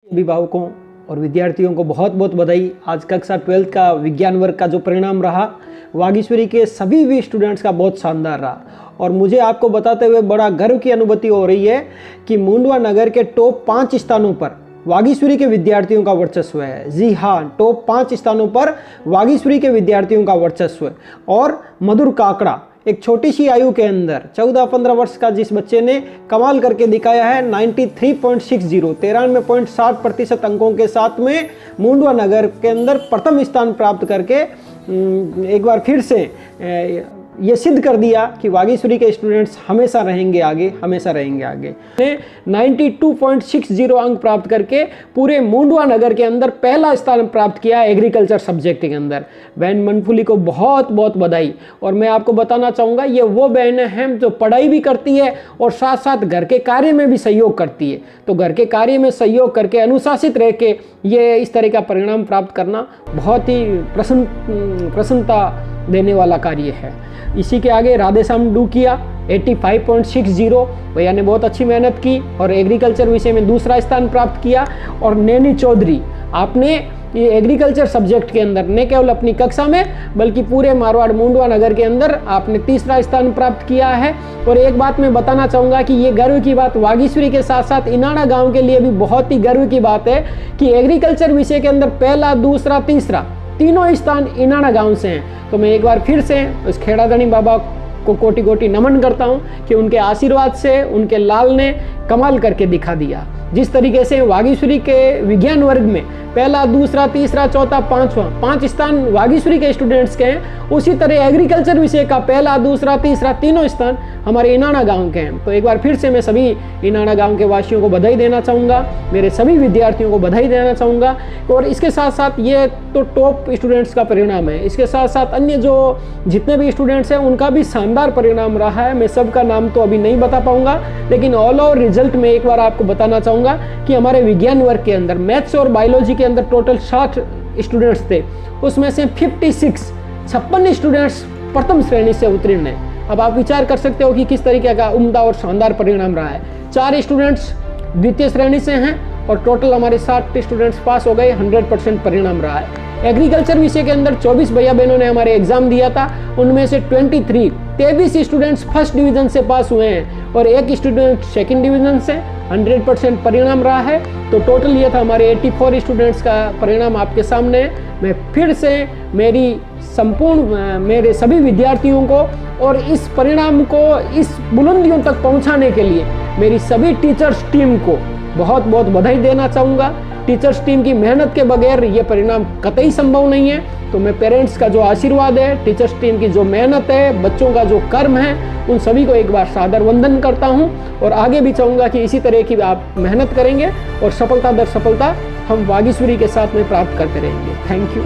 अभिभावकों और विद्यार्थियों को बहुत बहुत बधाई। आज कक्षा 12th का विज्ञान वर्ग का जो परिणाम रहा वागीश्वरी के सभी भी स्टूडेंट्स का बहुत शानदार रहा और मुझे आपको बताते हुए बड़ा गर्व की अनुभूति हो रही है कि मुंडवा नगर के टॉप 5 स्थानों पर वागीश्वरी के विद्यार्थियों का वर्चस्व है। जी हाँ, टॉप 5 स्थानों पर वागीश्वरी के विद्यार्थियों का वर्चस्व है। और मधुर काकड़ा एक छोटी सी आयु के अंदर 14-15 वर्ष का जिस बच्चे ने कमाल करके दिखाया है 93.60 93.60% अंकों के साथ में मुंडवा नगर के अंदर प्रथम स्थान प्राप्त करके एक बार फिर से ये सिद्ध कर दिया कि वागीश्वरी के स्टूडेंट्स हमेशा रहेंगे आगे, हमेशा रहेंगे आगे। 92.60 अंक प्राप्त करके पूरे मुंडवा नगर के अंदर पहला स्थान प्राप्त किया एग्रीकल्चर सब्जेक्ट के अंदर। बहन मनफुली को बहुत बहुत बधाई। और मैं आपको बताना चाहूँगा ये वो बहनें हैं जो पढ़ाई भी करती है और साथ साथ घर के कार्य में भी सहयोग करती है। तो घर के कार्य में सहयोग करके अनुशासित रह के ये इस तरह का परिणाम प्राप्त करना बहुत ही प्रसन्नता देने वाला कार्य है। इसी के आगे राधेश्याम डूकिया 85.60 भैया ने बहुत अच्छी मेहनत की और एग्रीकल्चर विषय में दूसरा स्थान प्राप्त किया। और नैनी चौधरी, आपने ये एग्रीकल्चर सब्जेक्ट के अंदर न केवल अपनी कक्षा में बल्कि पूरे मारवाड़ मुंडवा नगर के अंदर आपने तीसरा स्थान प्राप्त किया है। और एक बात मैं बताना चाहूँगा कि ये गर्व की बात वागीश्वरी के साथ साथ इनाड़ा गाँव के लिए भी बहुत ही गर्व की बात है कि एग्रीकल्चर विषय के अंदर पहला, दूसरा, तीसरा तीनों स्थान इनाड़ा गांव से हैं। तो मैं एक बार फिर से उस खेड़ाधनी बाबा को कोटि कोटि नमन करता हूं कि उनके आशीर्वाद से उनके लाल ने कमाल करके दिखा दिया। जिस तरीके से वागीश्वरी के विज्ञान वर्ग में पहला, दूसरा, तीसरा, चौथा, पांचवा 5 स्थान वागीश्वरी के स्टूडेंट्स के हैं, उसी तरह एग्रीकल्चर विषय का पहला, दूसरा, तीसरा तीनों स्थान हमारे इनाड़ा गांव के हैं। तो एक बार फिर से मैं सभी इनाड़ा गांव के वासियों को बधाई देना चाहूँगा, मेरे सभी विद्यार्थियों को बधाई देना चाहूँगा। और इसके साथ साथ ये तो टॉप स्टूडेंट्स का परिणाम है, इसके साथ साथ अन्य जो जितने भी स्टूडेंट्स हैं उनका भी शानदार परिणाम रहा है। मैं सबका नाम तो अभी नहीं बता पाऊँगा, लेकिन ऑल ओवर रिजल्ट में एक बार आपको बताना चाहूँगा कि हमारे विज्ञान वर्ग के अंदर मैथ्स और बायोलॉजी के अंदर टोटल 60 स्टूडेंट्स थे, उसमें से 56 स्टूडेंट्स प्रथम श्रेणी से उत्तीर्ण हैं। अब आप विचार कर सकते हो कि किस तरीके का उम्दा और शानदार परिणाम रहा है। 4 स्टूडेंट्स द्वितीय श्रेणी से हैं और टोटल हमारे 60 स्टूडेंट्स पास हो गए। 100% परिणाम रहा है। एग्रीकल्चर विषय के अंदर 24 भैया बहनों ने हमारे एग्जाम दिया था, उनमें से 23 स्टूडेंट्स फर्स्ट डिवीजन से पास हुए हैं और 1 स्टूडेंट सेकंड डिवीजन से। 100% परिणाम रहा है। तो टोटल ये था हमारे 84 स्टूडेंट्स का परिणाम आपके सामने। मैं फिर से मेरे सभी विद्यार्थियों को और इस परिणाम को इस बुलंदियों तक पहुंचाने के लिए मेरी सभी टीचर्स टीम को बहुत बहुत बधाई देना चाहूँगा। टीचर्स टीम की मेहनत के बगैर ये परिणाम कतई संभव नहीं है। तो मैं पेरेंट्स का जो आशीर्वाद है, टीचर्स टीम की जो मेहनत है, बच्चों का जो कर्म है, उन सभी को एक बार सादर वंदन करता हूं और आगे भी चाहूँगा कि इसी तरह की आप मेहनत करेंगे और सफलता दर सफलता हम वागीश्वरी के साथ में प्राप्त करते रहेंगे। Thank you.